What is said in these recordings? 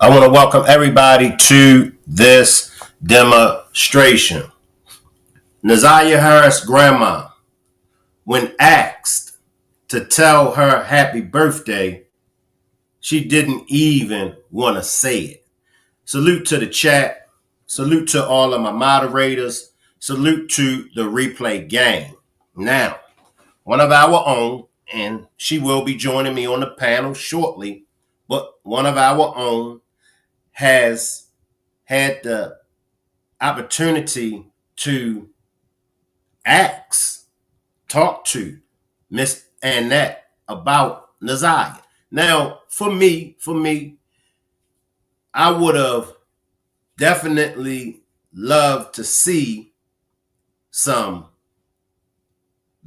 I want to welcome everybody to this demonstration. NAZIYAH Harris' grandma, when asked to tell her happy birthday, she didn't even want to say it. Salute to the chat. Salute to all of my moderators. Salute to the replay gang. Now, one of our own, and she will be joining me on the panel shortly, but one of our own has had the opportunity to talk to Miss Annette about NAZIYAH. Now, for me, I would have definitely loved to see some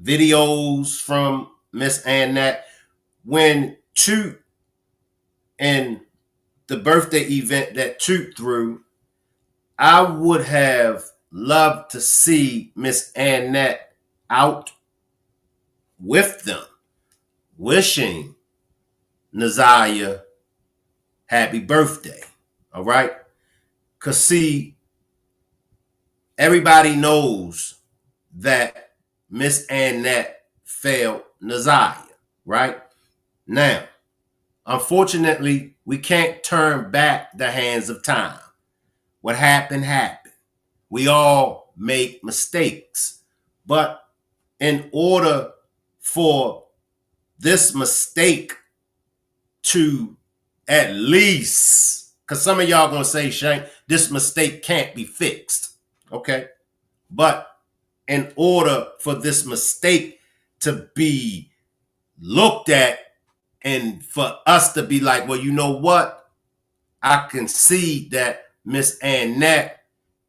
videos from Miss Annette when Toot and the birthday event that Toot threw. I would have loved to see Miss Annette out with them, wishing NAZIYAH happy birthday. All right? Because, see, everybody knows that Miss Annette failed NAZIYAH, right? Now, unfortunately, we can't turn back the hands of time. What happened, happened. We all make mistakes. But in order for this mistake to at least, because some of y'all going to say, Shank, this mistake can't be fixed. Okay? But in order for this mistake to be looked at and for us to be like, well, you know what? I can see that Miss Annette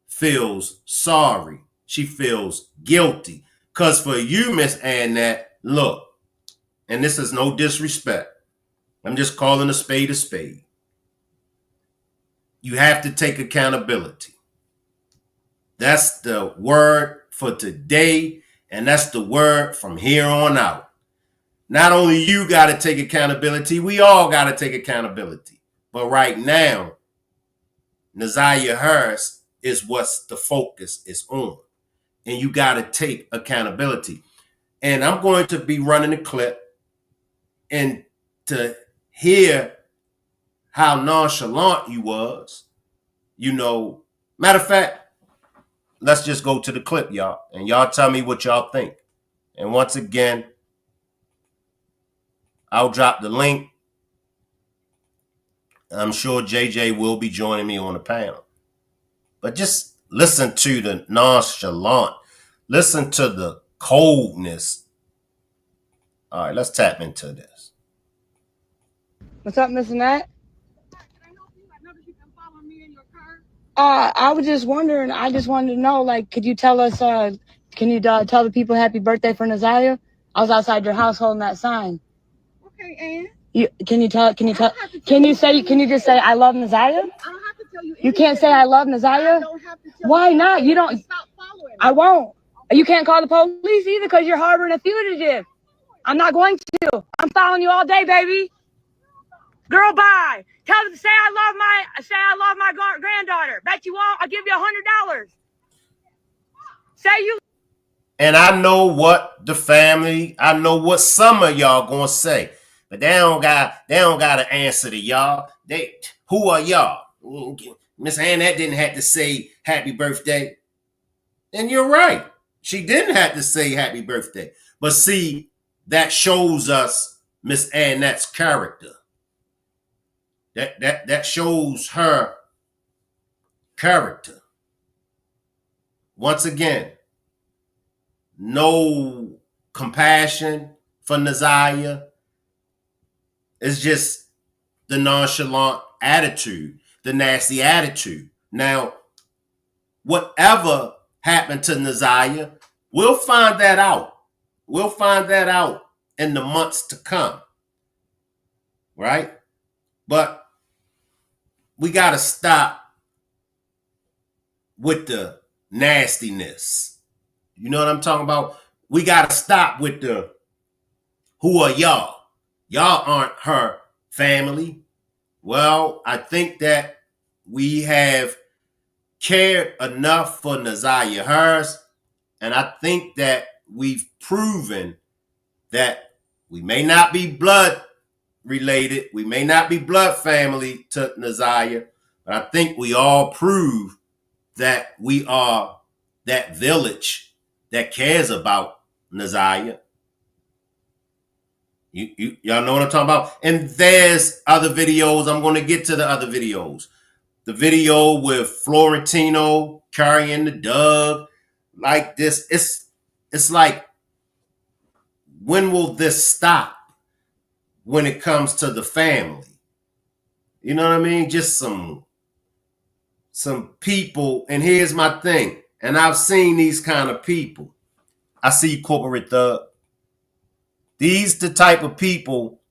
feels sorry. She feels guilty. Because for you, Miss Annette, look, and this is no disrespect. I'm just calling a spade a spade. You have to take accountability. That's the word for today, and that's the word from here on out. Not only you got to take accountability, we all got to take accountability. But right now, NAZIYAH Harris is what's the focus is on. And you got to take accountability. And I'm going to be running a clip and to hear how nonchalant you was, matter of fact, let's just go to the clip, y'all. And y'all tell me what y'all think. And once again, I'll drop the link. I'm sure JJ will be joining me on the panel. But just listen to the nonchalant. Listen to the coldness. All right, let's tap into this. What's up, Miss Annette? I was just wondering, I just wanted to know, like, could you tell us, can you tell the people happy birthday for NAZIYAH? I was outside your house holding that sign. Okay, and? Can you just say, I love NAZIYAH? I don't have to tell you anything. You can't say I love NAZIYAH? I don't have to tell Why you not? anything. You don't. Stop following me. I won't. You can't call the police either because you're harboring a fugitive. I'm not going to. I'm following you all day, baby. Girl, bye. Tell them to say I love my granddaughter. Bet you won't. I'll give you $100. Say you. And I know what the family, I know what some of y'all gonna say, but they don't got an answer to y'all. Who are y'all? Miss Annette didn't have to say happy birthday. And you're right. She didn't have to say happy birthday. But see, that shows us Miss Annette's character. That shows her character. Once again, no compassion for NAZIYAH. It's just the nonchalant attitude, the nasty attitude. Now, whatever happened to NAZIYAH, we'll find that out. We'll find that out in the months to come. Right? But we got to stop with the nastiness. You know what I'm talking about? We got to stop with who are y'all? Y'all aren't her family. Well, I think that we have cared enough for NAZIYAH Harris, and I think that we've proven that we may not be blood related, we may not be blood family to NAZIYAH, but I think we all prove that we are that village that cares about NAZIYAH. Y'all know what I'm talking about? And there's other videos. I'm going to get to the other videos. The video with Florentino carrying the dog like this. It's like, when will this stop when it comes to the family? You know what I mean? Just some people. And here's my thing. And I've seen these kind of people. I see corporate thug. These the type of people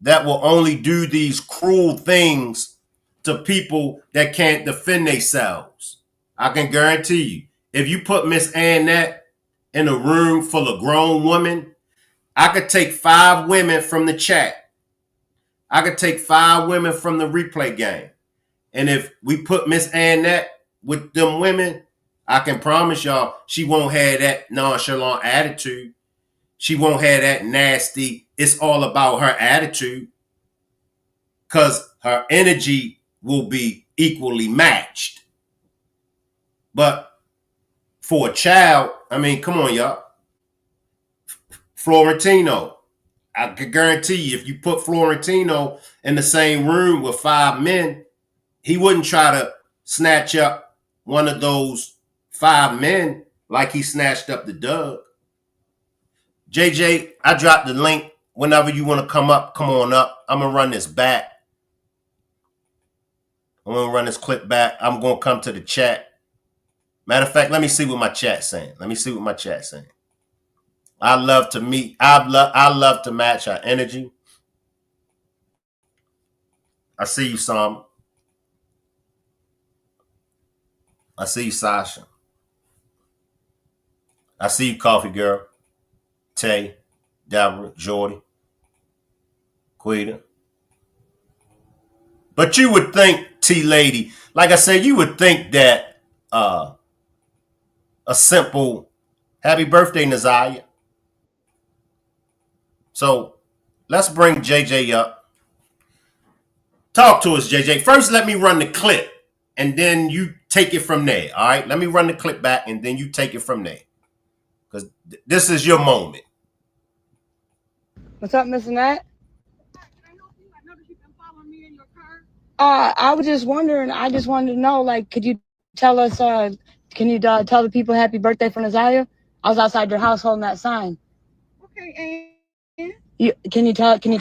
that will only do these cruel things to people that can't defend themselves. I can guarantee you, if you put Miss Annette in a room full of grown women, I could take 5 women from the chat. I could take 5 women from the replay game. And if we put Miss Annette with them women, I can promise y'all she won't have that nonchalant attitude. She won't have that nasty, it's all about her attitude. Because her energy will be equally matched. But for a child, I mean, come on, y'all. Florentino, I can guarantee you, if you put Florentino in the same room with 5 men, he wouldn't try to snatch up one of those 5 men like he snatched up the Doug. JJ, I dropped the link. Whenever you want to come up, come on up. I'm going to run this back. I'm going to run this clip back. I'm going to come to the chat. Matter of fact, let me see what my chat's saying. I love to meet. I love to match our energy. I see you, Sam. I see you, Sasha. I see you, Coffee Girl. Tay, Deborah, Jordy, Quita. But you would think, T-Lady, like I said, you would think that a simple happy birthday, NAZIYAH. So let's bring JJ up. Talk to us, JJ. First, let me run the clip, and then you take it from there, all right? Let me run the clip back, and then you take it from there. Because this is your moment. What's up, Miss Annette? I was just wondering. I just wanted to know, like, could you tell us? Can you tell the people happy birthday for NAZIYAH? I was outside your house holding that sign. Okay, and can you tell? Can you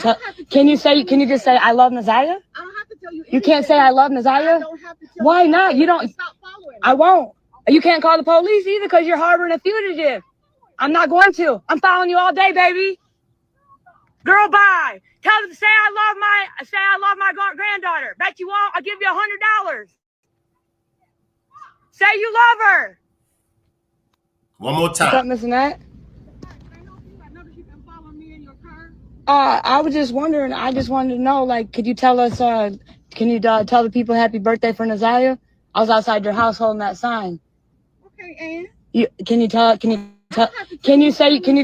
just say I love NAZIYAH? I don't have to tell you. You can't say I love NAZIYAH. I don't have to tell Why you not? You don't. Stop following. I won't. You can't call the police either because you're harboring a fugitive. I'm not going to. I'm following you all day, baby. Girl, bye. Tell them say I love my granddaughter. Bet you won't. I'll give you $100. Say you love her. One more time. What's up, Miss Annette? I noticed you've been following me in your car. I was just wondering. I just wanted to know, like, could you tell us? Can you tell the people happy birthday for NAZIYAH? I was outside your house holding that sign. Okay, and can you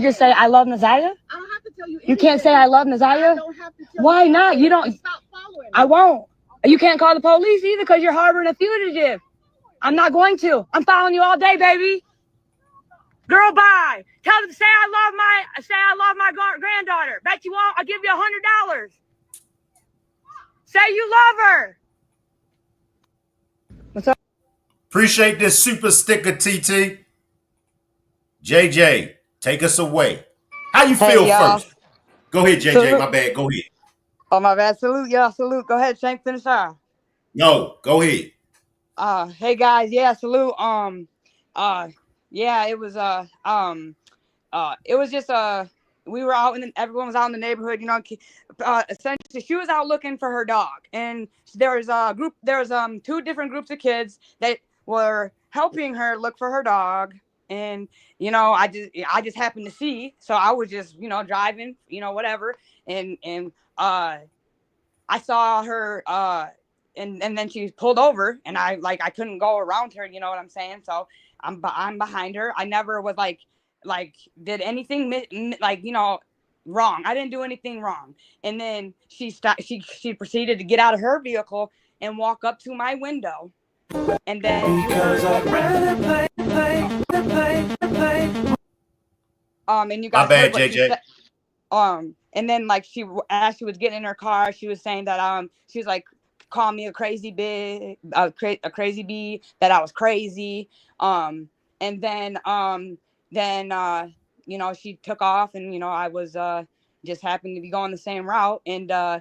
just say I love NAZIYAH? I don't have to tell you. You can't say I love NAZIYAH. I don't have to tell Why not? You don't. Stop following. I won't. You can't call the police either because you're harboring a fugitive. I'm not going to. I'm following you all day, baby. Girl, bye. Tell them say I love my granddaughter. Bet you won't. I'll give you $100. Say you love her. What's up? Appreciate this super sticker, TT. JJ, take us away. How you feel first? Go ahead, JJ. Salute. My bad. Go ahead. Oh, my bad. Salute, y'all. Salute. Go ahead, Shank. Finish her. No, go ahead. Hey guys. Yeah, salute. Yeah, it was just we were out everyone was out in the neighborhood, you know. Essentially, she was out looking for her dog, and there was 2 different groups of kids that were helping her look for her dog. And you know, I just happened to see, so I was just, you know, driving, you know, whatever, and I saw her, and then she pulled over, and I couldn't go around her. You know what I'm saying? So I'm behind her. I never was like did anything like, you know, wrong. I didn't do anything wrong. And then she stopped. She proceeded to get out of her vehicle and walk up to my window. And then and you My guys heard bad, what she JJ. said. And then like as she was getting in her car, she was saying that she was like, call me a crazy bee, a crazy bee, that I was crazy. And then you know, she took off, and you know, I was just happened to be going the same route, and uh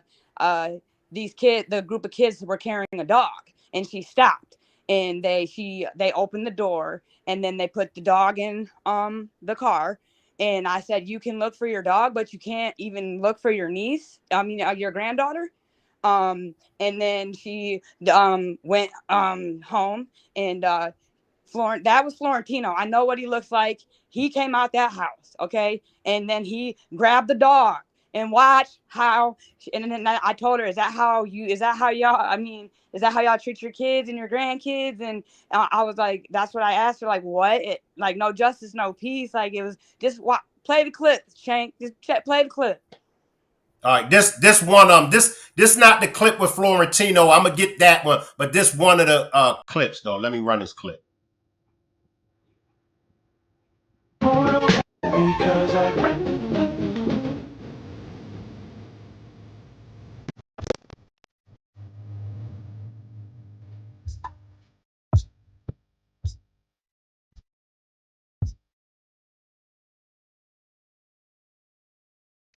the group of kids were carrying a dog, and she stopped, and they opened the door, and then they put the dog in the car. And I said, you can look for your dog, but you can't even look for your niece. I mean, your granddaughter. And then she went home, and that was Florentino. I know what he looks like. He came out that house, okay? And then he grabbed the dog, and watch how. And then I told her, is that how y'all? I mean, is that how y'all treat your kids and your grandkids? And I was like, that's what I asked her. Like, what? Like, no justice, no peace. Like, it was just play the clip, Shank. Just play the clip. All right, this one this not the clip with Florentino. I'm gonna get that one, but this one of the clips though. Let me run this clip.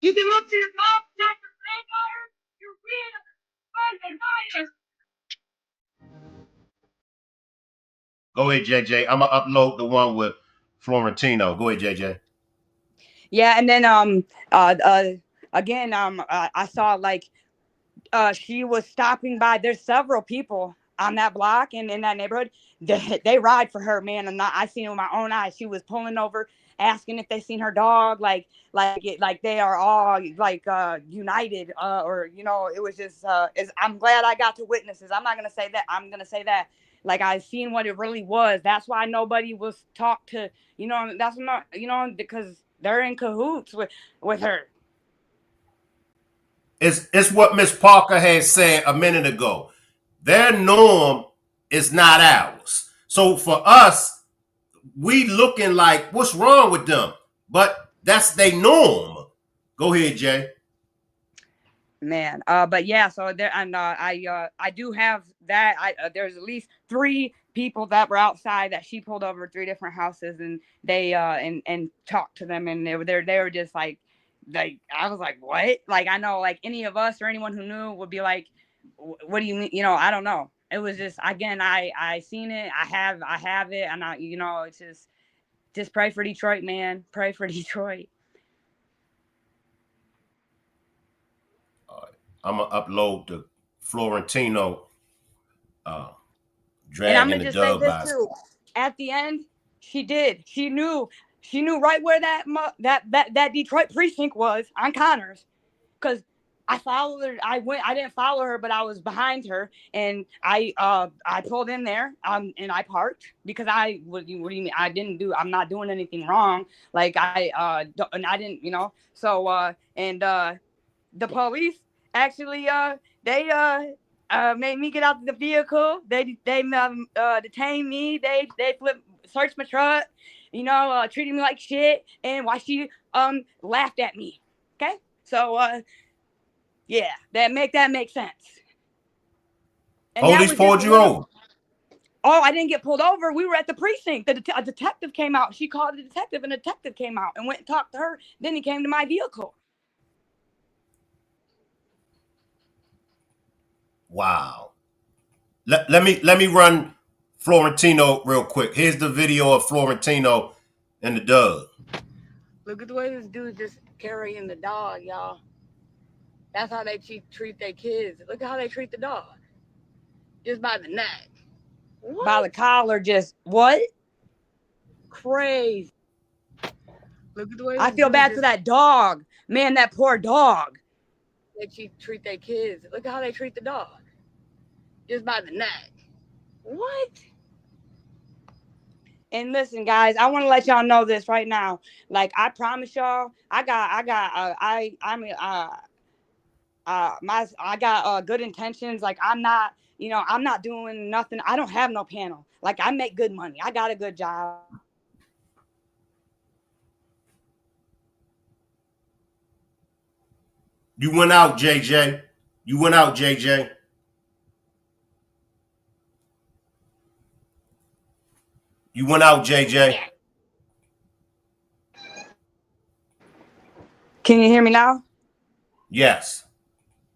You can look to your mom, not your granddaughter. You're being a Go ahead, JJ. I'm gonna upload the one with Florentino. Go ahead, JJ. Yeah, and then again, I saw like she was stopping by. There's several people on that block and in that neighborhood. They ride for her, man. And I seen it with my own eyes. She was pulling over, asking if they seen her dog. Like they are all like united. Or you know, it was just. I'm glad I got to witness this. I'm not gonna say that. I'm gonna say that. Like I seen what it really was. That's why nobody was talked to. You know, that's not. You know, because they're in cahoots with her. It's what Miss Parker had said a minute ago. Their norm is not ours. So for us, we looking like what's wrong with them, but that's their norm. Go ahead, Jay. Man, but yeah, so there, and I do have that. There's at least three people that were outside that she pulled over three different houses, and they and talked to them, and they were just like I was like, what? Like I know like any of us or anyone who knew would be like, what do you mean? You know, I don't know. It was just again, I seen it. I have it, and I, you know, it's just pray for Detroit, man. Pray for Detroit. I'm gonna upload the Florentino uh, And I'm dragging gonna the just say dub this by. too. At the end, she did. She knew. She knew right where that Detroit precinct was on Connors, because I followed her. I didn't follow her, but I was behind her, and I pulled in there and I parked because what do you mean? I'm not doing anything wrong. Like and I didn't, you know. So and the police actually they made me get out of the vehicle. They detained me. They searched my truck. You know, treated me like shit. And why she laughed at me. Okay, so yeah, that make sense. And that Police was just pulled you little. over. Oh, I didn't get pulled over. We were at the precinct. A detective came out. She called the detective, and the detective came out and went and talked to her. Then he came to my vehicle. Wow. Let me run Florentino real quick. Here's the video of Florentino and the dub. Look at the way this dude just carrying the dog, y'all. That's how they treat their kids. Look at how they treat the dog. Just by the neck. What? By the collar, just what? Crazy. Look at the way I this feel dude bad just. for that dog. Man, that poor dog. they treat their kids. Look how they treat the dog, just by the neck. What? And listen, guys, I want to let y'all know this right now. Like, I promise y'all, I got good intentions. Like, I'm not doing nothing. I don't have no panel. Like, I make good money. I got a good job. You went out, JJ. You went out, JJ. You went out, JJ. Can you hear me now? Yes.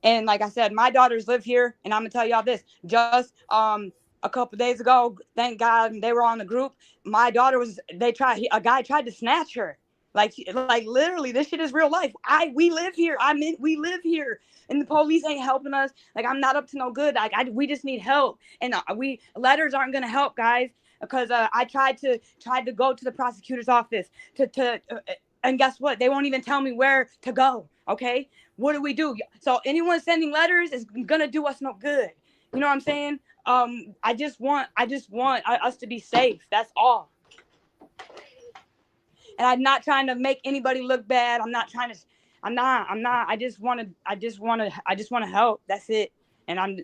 And like I said, my daughters live here, and I'm gonna tell y'all this. Just a couple days ago, thank God they were on the group. My daughter was. A guy tried to snatch her. Like literally, this shit is real life. We live here. We live here, and the police ain't helping us. Like, I'm not up to no good. We just need help, and letters aren't gonna help, guys. Because I tried to go to the prosecutor's office and guess what? They won't even tell me where to go. Okay, what do we do? So anyone sending letters is gonna do us no good. You know what I'm saying? I just want us to be safe. That's all. And I'm not trying to make anybody look bad. I'm not trying to. I'm not. I just want to help. That's it. And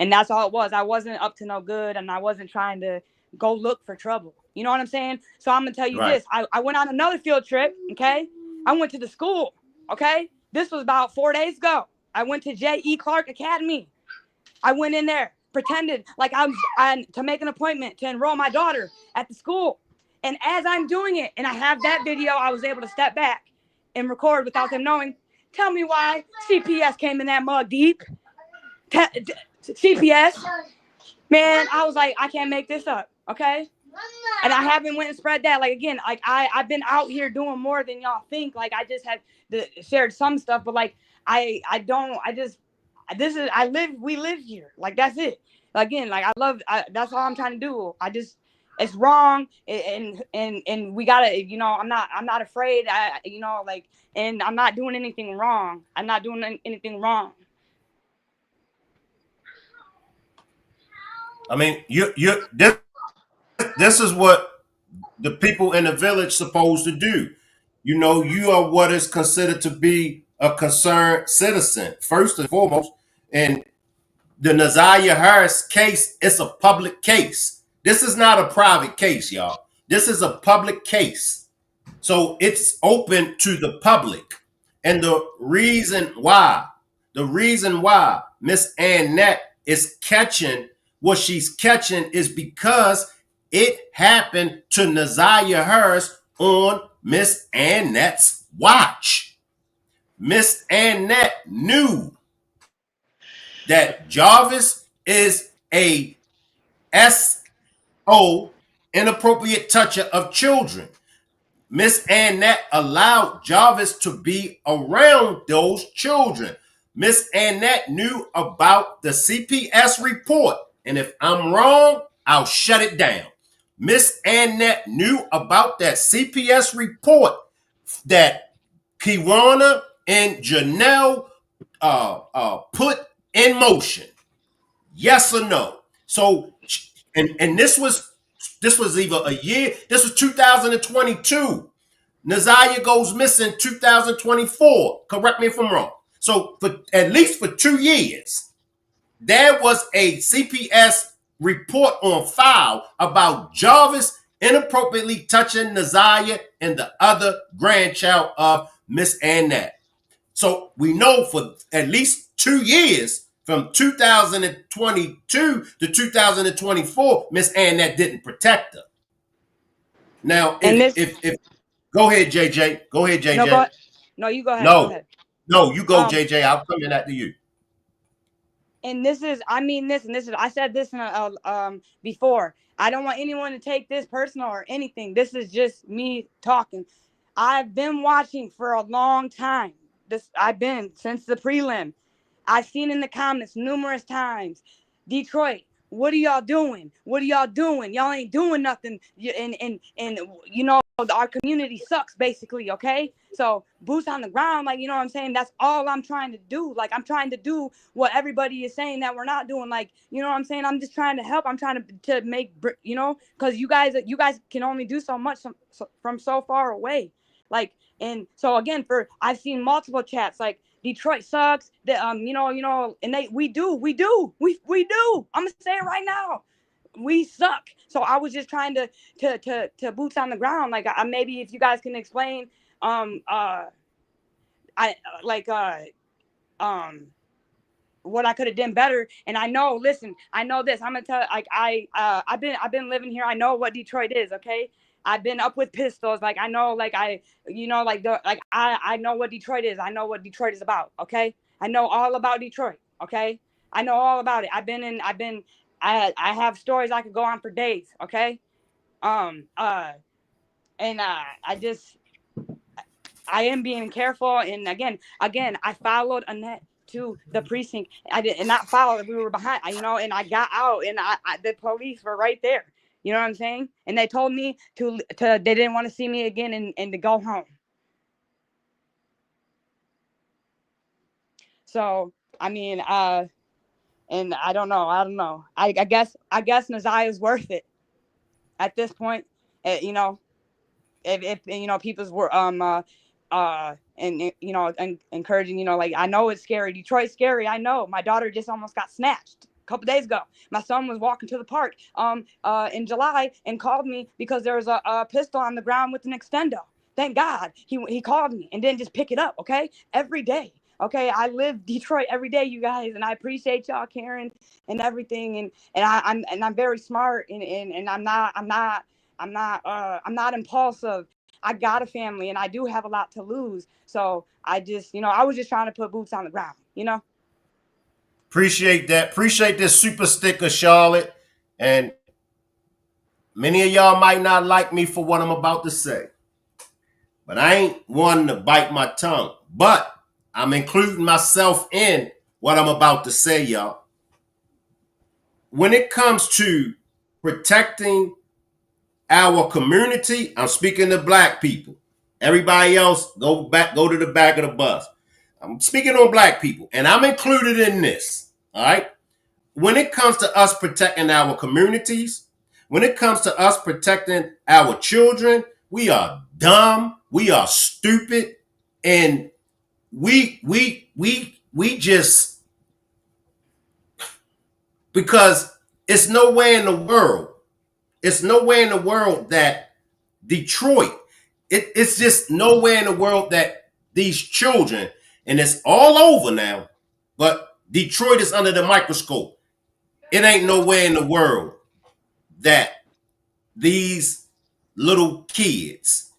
and that's all it was. I wasn't up to no good, and I wasn't trying to go look for trouble. You know what I'm saying? So I'm gonna tell you this. I went on another field trip. Okay, I went to the school. Okay, this was about 4 days ago. I went to J.E. Clark Academy. I went in there, pretended like I was to make an appointment to enroll my daughter at the school. And as I'm doing it, and I have that video, I was able to step back and record without them knowing. Tell me why CPS came in that mug deep. CPS, man, I was like, I can't make this up, okay? And I haven't went and spread that. Like, again, like I've been out here doing more than y'all think. Like, I just have shared some stuff, but like we live here. Like, that's it. Again, like, that's all I'm trying to do. It's wrong, and we gotta, I'm not afraid. And I'm not doing anything wrong. I'm not doing anything wrong. I mean, this is what the people in the village supposed to do. You are what is considered to be a concerned citizen, first and foremost. And the NAZIYAH Harris case is a public case. This is not a private case, y'all. This is a public case. So it's open to the public. And the reason why Miss Annette is catching what she's catching is because it happened to NAZIYAH Harris on Miss Annette's watch. Miss Annette knew that Jarvis is a SO, inappropriate toucher of children. Miss Annette allowed Jarvis to be around those children. Miss Annette knew about the CPS report. And if I'm wrong, I'll shut it down. Miss Annette knew about that CPS report that Kiwana and Janelle put in motion. Yes or no? So, and this was either a year. This was 2022. NAZIYAH goes missing 2024. Correct me if I'm wrong. So, for at least for 2 years, there was a CPS report on file about Jarvis inappropriately touching NAZIYAH and the other grandchild of Miss Annette. So we know for at least 2 years, from 2022 to 2024, Miss Annette didn't protect her. Now, if go ahead, JJ. Go ahead, JJ. No, you go ahead. No, Go ahead. no, you go, JJ. I'll come in after you. And this is, I said this before. I don't want anyone to take this personal or anything. This is just me talking. I've been watching for a long time. I've been since the prelim. I've seen in the comments numerous times, Detroit, what are y'all doing? What are y'all doing? Y'all ain't doing nothing. And our community sucks, basically, okay? So boots on the ground, like, you know what I'm saying? That's all I'm trying to do. Like, I'm trying to do what everybody is saying that we're not doing. Like, you know what I'm saying? I'm just trying to help. I'm trying to make, you know, because you guys can only do so much from so far away. Like, and so again, I've seen multiple chats like Detroit sucks. That and we do. I'm gonna say it right now. We suck. So I was just trying to boots on the ground. Like, maybe if you guys can explain, I like what I could have done better. And I know, listen, I know this. I'm gonna tell, like, I've been living here. I know what Detroit is. Okay. I've been up with pistols. Like, I know, like, I know what Detroit is. I know what Detroit is about. Okay. I know all about Detroit. Okay. I know all about it. I have stories I could go on for days. Okay. And I am being careful. And again, I followed Annette to the precinct. I did and not follow. We were behind, and I got out, and the police were right there. You know what I'm saying? And they told me they didn't want to see me again and to go home. So, I mean, and I don't know. I guess NAZIYAH is worth it at this point. If people's were and encouraging, like, I know it's scary. Detroit's scary. I know. My daughter just almost got snatched a couple days ago. My son was walking to the park in July and called me because there was a pistol on the ground with an extendo. Thank God he called me and didn't just pick it up. Okay, every day. Okay, I live Detroit every day, you guys, and I appreciate y'all caring and everything. And I'm very smart, and I'm not impulsive. I got a family and I do have a lot to lose. So I just, I was just trying to put boots on the ground. Appreciate that. Appreciate this super sticker, Charlotte. And many of y'all might not like me for what I'm about to say, but I ain't one to bite my tongue. But I'm including myself in what I'm about to say, y'all. When it comes to protecting our community, I'm speaking to black people. Everybody else, go to the back of the bus. I'm speaking on black people, and I'm included in this. All right. When it comes to us protecting our communities, when it comes to us protecting our children, we are dumb, we are stupid, and we just, because it's nowhere in the world that Detroit, it's just nowhere in the world that these children, and it's all over now, but Detroit is under the microscope. It ain't nowhere in the world that these little kids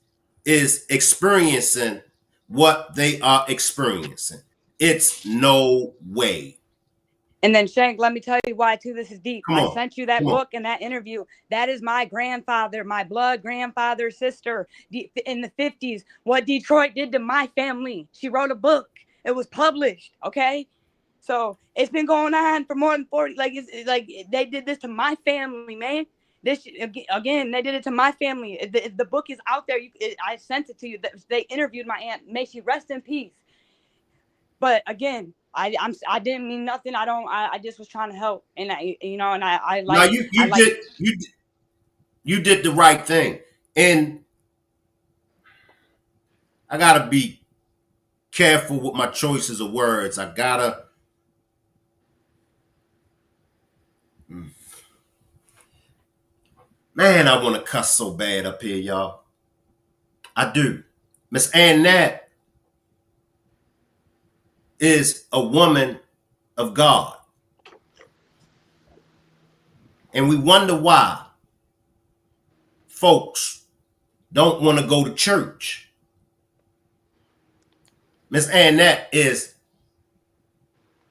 is experiencing what they are experiencing. It's no way. And then, Shank, let me tell you why, too, this is deep. Come I on. sent you that Come on. book and that interview. That is my grandfather, my blood grandfather's sister in the 50s. What Detroit did to my family. She wrote a book. It was published, okay? So it's been going on for more than 40. Like, it's like they did this to my family, man. This, again, they did it to my family. The book is out there. I sent it to you. They interviewed my aunt. May she rest in peace. But again, I didn't mean nothing. I just was trying to help, and I No, like you did the right thing, and I gotta be careful with my choices of words. I gotta. Man, I want to cuss so bad up here, y'all. I do. Miss Annette is a woman of God. And we wonder why folks don't want to go to church. Miss Annette is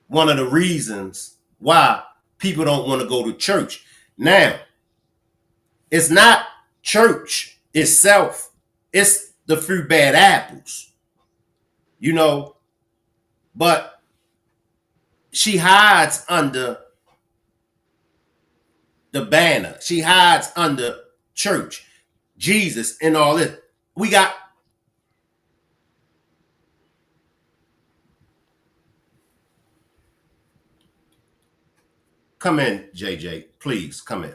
one of the reasons why people don't want to go to church. Now, it's not church itself, it's the few bad apples, but she hides under the banner. She hides under church. Jesus and all this. We got come in, JJ. Please come in.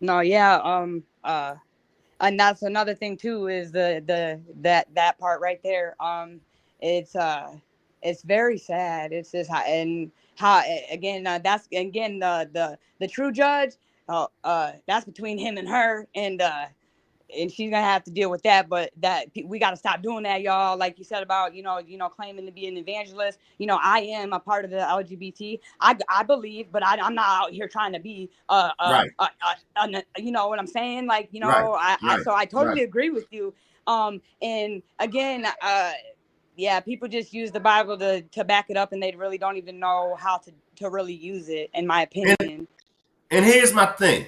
No, yeah, and that's another thing too is that part right there. It's it's very sad. It's just how and how again that's again the true judge. That's between him and her, and she's gonna have to deal with that. But that we got to stop doing that, y'all. Like you said about claiming to be an evangelist. I am a part of the LGBT. I believe, but I'm not out here trying to be Right, you know what I'm saying? Like right, right, so I right. totally agree with you. And again, yeah, people just use the Bible to back it up, and they really don't even know how to really use it, in my And opinion. and here's my thing.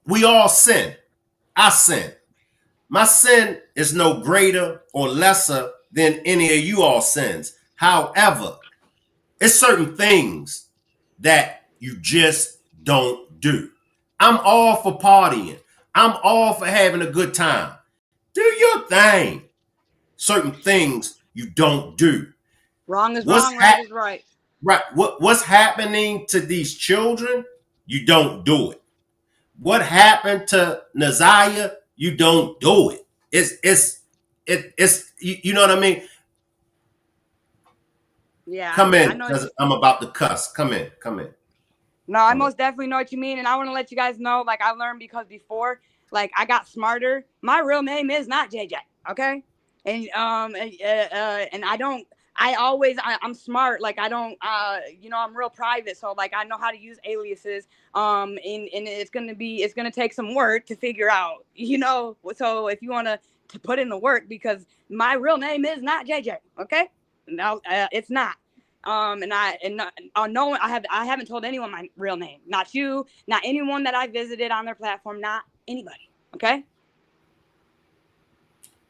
We all sin. I sin. My sin is no greater or lesser than any of you all sins. However, it's certain things that you just don't do. I'm all for partying. I'm all for having a good time. Do your thing. Certain things you don't do. Wrong is What's wrong, right is right. right? What's happening to these children? You don't do it. What happened to NAZIYAH? You don't do it. It's you know what I mean? Yeah, Come I in, know. because I'm about to cuss. Come in, come in, No, I come in. most definitely know what you mean, and I want to let you guys know. Like I learned because before, like I got smarter. My real name is not JJ, okay? And I don't. I'm smart. Like I don't. I'm real private, so like I know how to use aliases. And it's gonna take some work to figure out. So if you wanna to put in the work, because my real name is not JJ, okay? No, it's not. No one, I haven't told anyone my real name. Not you, not anyone that I visited on their platform, not anybody. Okay.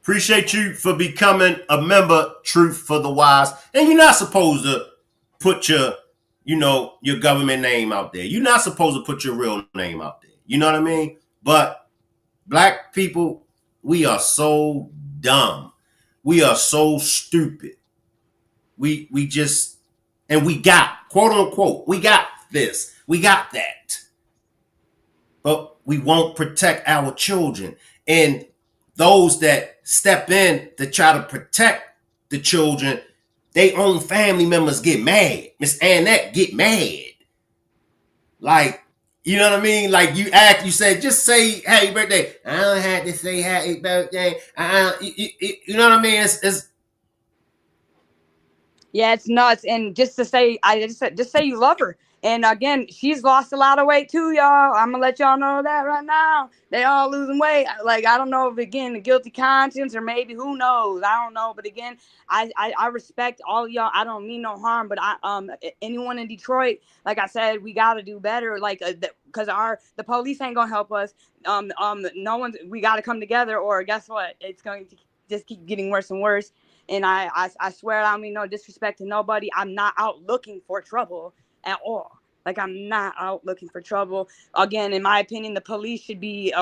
Appreciate you for becoming a member, Truth for the Wise. And you're not supposed to put your government name out there. You're not supposed to put your real name out there. You know what I mean? But black people, we are so dumb. We are so stupid. We just and we got quote unquote, we got this, we got that, but we won't protect our children. And those that step in to try to protect the children, they own family members get mad. Miss Annette get mad. Like, you know what I mean? Like you said, just say happy birthday. I don't have to say happy birthday. You know what I mean? It's Yeah, it's nuts. And just to say, just say you love her. And again, she's lost a lot of weight too, y'all. I'm gonna let y'all know that right now. They all losing weight. Like I don't know if again the guilty conscience or maybe who knows. I don't know. But again, I respect all y'all. I don't mean no harm. But anyone in Detroit, like I said, we gotta do better. Like because the police ain't gonna help us. No one's. We gotta come together, or guess what? It's going to just keep getting worse and worse. And I swear I don't mean no disrespect to nobody. I'm not out looking for trouble at all. Like I'm not out looking for trouble. Again, in my opinion, the police should be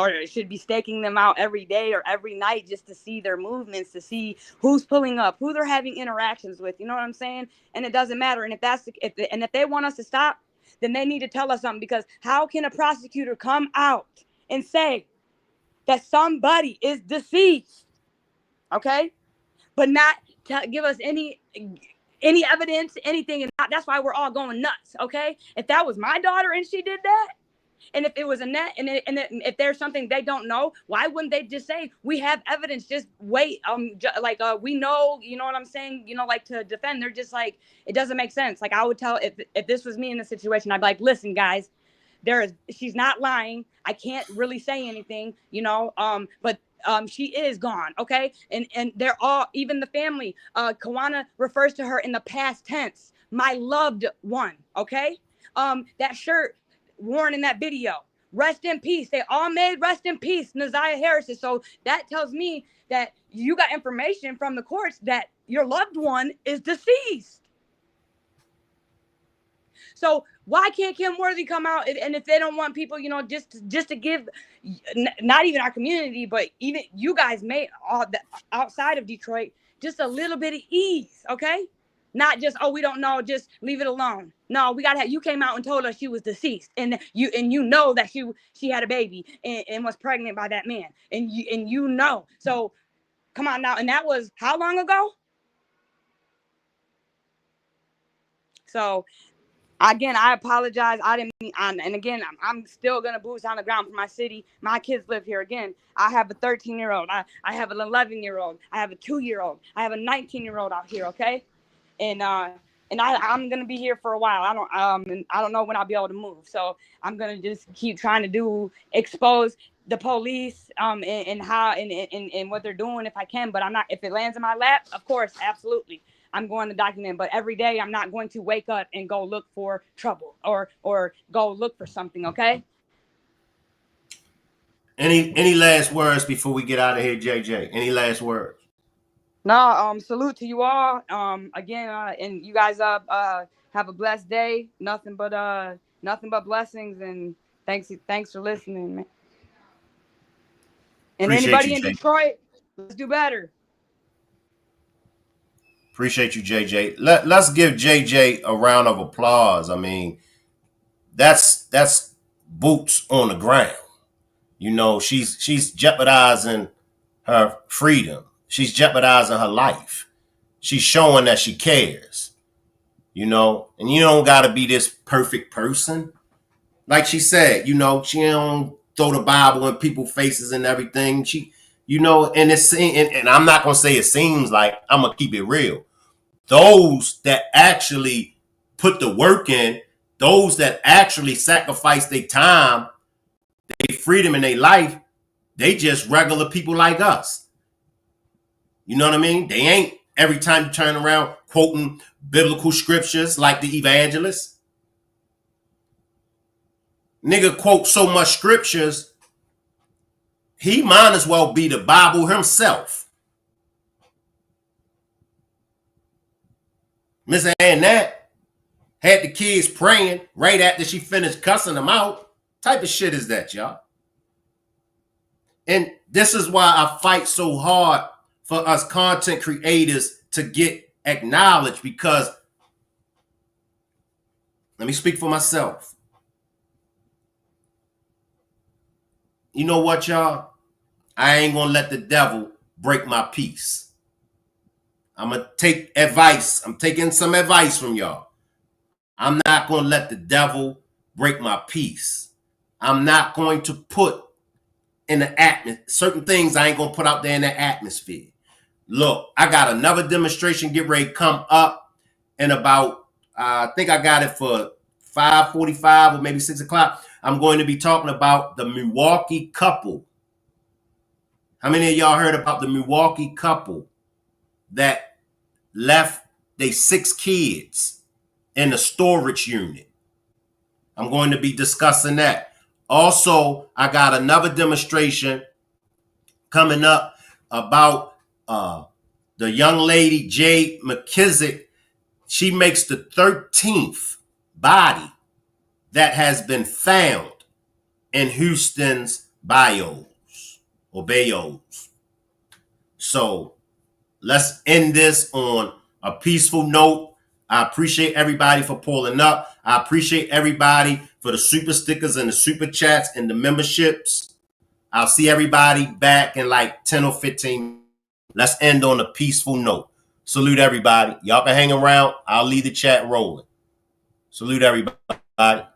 staking them out every day or every night just to see their movements, to see who's pulling up, who they're having interactions with. You know what I'm saying? And it doesn't matter. And if they want us to stop, then they need to tell us something, because how can a prosecutor come out and say that somebody is deceased, okay, but not give us any evidence, anything. And that's why we're all going nuts. Okay, if that was my daughter and she did that, and if it was Annette, if there's something they don't know, why wouldn't they just say we have evidence? Just wait. We know. You know what I'm saying? Like to defend. They're just like, it doesn't make sense. Like I would tell, if this was me in the situation, I'd be like, listen, guys, she's not lying. I can't really say anything, but she is gone, okay? And they're all, even the family, Kawana refers to her in the past tense, my loved one, okay? That shirt worn in that video, rest in peace. They all made rest in peace NAZIYAH Harris. So that tells me that you got information from the courts that your loved one is deceased. So Why can't Kim Worthy come out? And if they don't want people, you know, just to give, not even our community, but even you guys made all the outside of Detroit just a little bit of ease, okay? Not just, oh, we don't know, just leave it alone. No, we gotta have, you came out and told us she was deceased, and you know that she had a baby and was pregnant by that man, and you know. So come on now, and that was how long ago? So again, I apologize. I didn't mean, and again, I'm still gonna boots on the ground for my city. My kids live here. Again, I have a 13-year-old. I have an 11-year-old. I have a 2-year-old. I have a 19-year-old out here. Okay, and I'm gonna be here for a while. And I don't know when I'll be able to move. So I'm gonna just keep trying to expose the police and how and what they're doing if I can. But I'm not. If it lands in my lap, of course, absolutely. I'm going to document, but every day I'm not going to wake up and go look for trouble or go look for something. Okay. Any last words before we get out of here, JJ? Any last words? No. Salute to you all. Again, and you guys have a blessed day. Nothing but blessings, and thanks for listening, man. And Appreciate anybody you, in JJ. Detroit, let's do better. Appreciate you, JJ. Let's give JJ a round of applause. I mean, that's boots on the ground. You know, she's jeopardizing her freedom. She's jeopardizing her life. She's showing that she cares. You know, and you don't got to be this perfect person. Like she said, you know, she don't throw the Bible in people's faces and everything. She, you know, and and I'm not gonna say it seems like, I'm gonna keep it real. Those that actually put the work in, those that actually sacrifice their time, their freedom, and their life, they just regular people like us. You know what I mean? They ain't every time you turn around quoting biblical scriptures like the evangelists. Nigga quote so much scriptures, he might as well be the Bible himself. Miss Annette had the kids praying right after she finished cussing them out. Type of shit is that, y'all? And this is why I fight so hard for us content creators to get acknowledged, because let me speak for myself. You know what, y'all? I ain't gonna let the devil break my peace. I'm gonna take advice. I'm taking some advice from y'all. I'm not gonna let the devil break my peace. I'm not going to put in the atmosphere certain things I ain't gonna put out there in the atmosphere. Look, I got another demonstration get ready to come up in about, I think I got it for 5:45 or maybe 6 o'clock. I'm going to be talking about the Milwaukee couple. How many of y'all heard about the Milwaukee couple that left their 6 kids in a storage unit? I'm going to be discussing that. Also, I got another demonstration coming up about the young lady, Jade McKissick. She makes the 13th body that has been found in Houston's bayous. So let's end this on a peaceful note. I appreciate everybody for pulling up. I appreciate everybody for the super stickers and the super chats and the memberships. I'll see everybody back in like 10 or 15. Let's end on a peaceful note. Salute everybody. Y'all can hang around. I'll leave the chat rolling. Salute everybody.